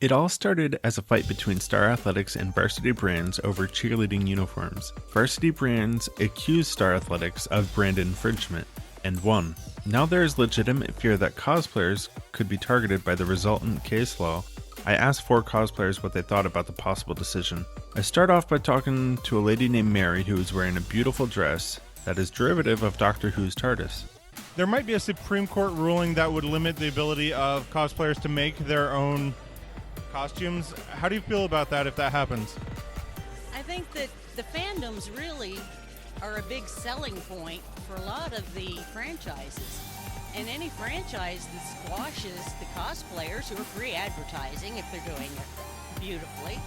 It all started as a fight between Star Athletics and Varsity Brands over cheerleading uniforms. Varsity Brands accused Star Athletics of brand infringement and won. Now there is legitimate fear that cosplayers could be targeted by the resultant case law. I asked 4 cosplayers what they thought about the possible decision. I start off by talking to a lady named Mary who is wearing a beautiful dress that is derivative of Doctor Who's TARDIS. There might be a Supreme Court ruling that would limit the ability of cosplayers to make their own costumes. How do you feel about that if that happens? I think that the fandoms really are a big selling point for a lot of the franchises. And any franchise that squashes the cosplayers who are free advertising, if they're doing it beautifully,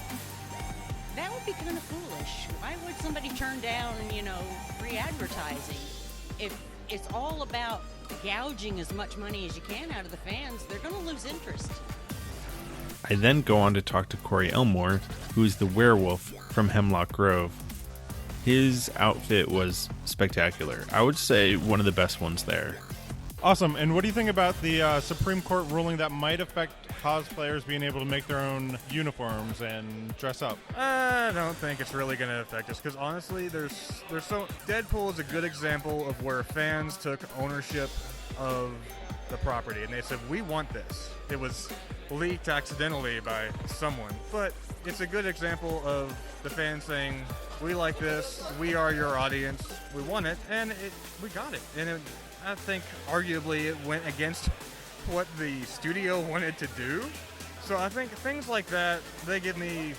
that would be kind of foolish. Why would somebody turn down, free advertising? If it's all about gouging as much money as you can out of the fans, they're going to lose interest. I then go on to talk to Corey Elmore, who is the werewolf from Hemlock Grove. His outfit was spectacular. I would say one of the best ones there. Awesome. And what do you think about the Supreme Court ruling that might affect cosplayers being able to make their own uniforms and dress up? I don't think it's really going to affect us because honestly, Deadpool is a good example of where fans took ownership of the property and they said, we want this. It was leaked accidentally by someone, but it's a good example of the fans saying, we like this, we are your audience, we want it, and we got it. And I think arguably it went against what the studio wanted to do. So I think things like that, they give me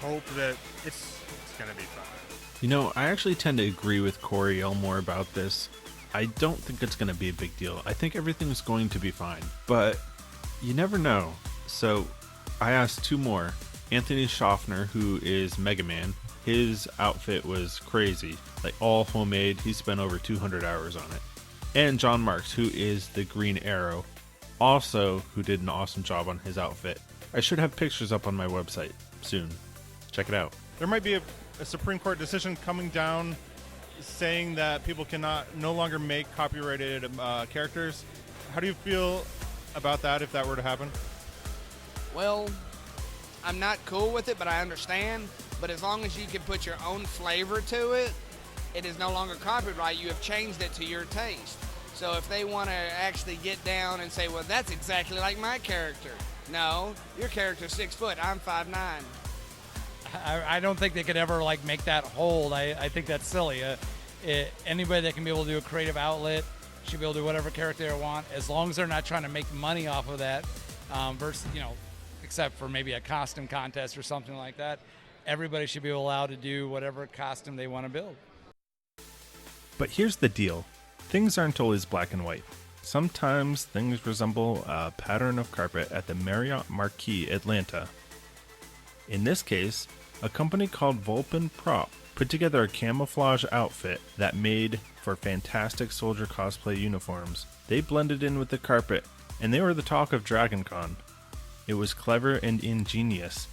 hope that it's going to be fine. I actually tend to agree with Corey Elmore about this. I don't think it's going to be a big deal. I think everything's going to be fine, but you never know. So I asked 2 more. Anthony Schaffner, who is Mega Man, his outfit was crazy, like all homemade. He spent over 200 hours on it. And John Marks, who is the Green Arrow, also who did an awesome job on his outfit. I should have pictures up on my website soon. Check it out. There might be a Supreme Court decision coming down saying that people cannot no longer make copyrighted characters. How do you feel about that if that were to happen? Well, I'm not cool with it, but I understand. But as long as you can put your own flavor to it, it is no longer copyright. You have changed it to your taste. So if they want to actually get down and say, well, that's exactly like my character. No, your character's 6 foot, I'm 5'9". I don't think they could ever make that hold. I think that's silly. Anybody that can be able to do a creative outlet should be able to do whatever character they want, as long as they're not trying to make money off of that. Versus, except for maybe a costume contest or something like that, everybody should be allowed to do whatever costume they want to build. But here's the deal. Things aren't always black and white. Sometimes things resemble a pattern of carpet at the Marriott Marquis, Atlanta. In this case, a company called Vulpin Prop put together a camouflage outfit that made for fantastic soldier cosplay uniforms. They blended in with the carpet, and they were the talk of DragonCon. It was clever and ingenious.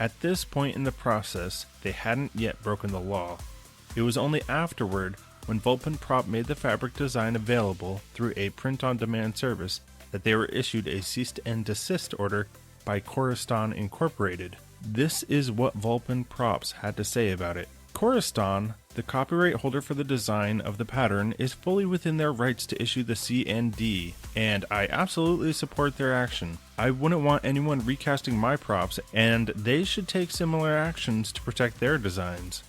At this point in the process, they hadn't yet broken the law. It was only afterward, when Vulpin Prop made the fabric design available through a print-on-demand service, that they were issued a cease and desist order by Coriston Incorporated. This is what Vulpin Props had to say about it. Coriston, the copyright holder for the design of the pattern, is fully within their rights to issue the CND, and I absolutely support their action. I wouldn't want anyone recasting my props, and they should take similar actions to protect their designs.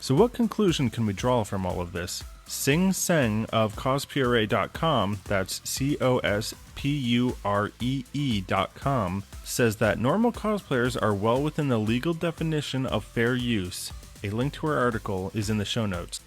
So what conclusion can we draw from all of this? Sing Seng of cospure.com, that's COSPUREE.com, says that normal cosplayers are well within the legal definition of fair use. A link to her article is in the show notes.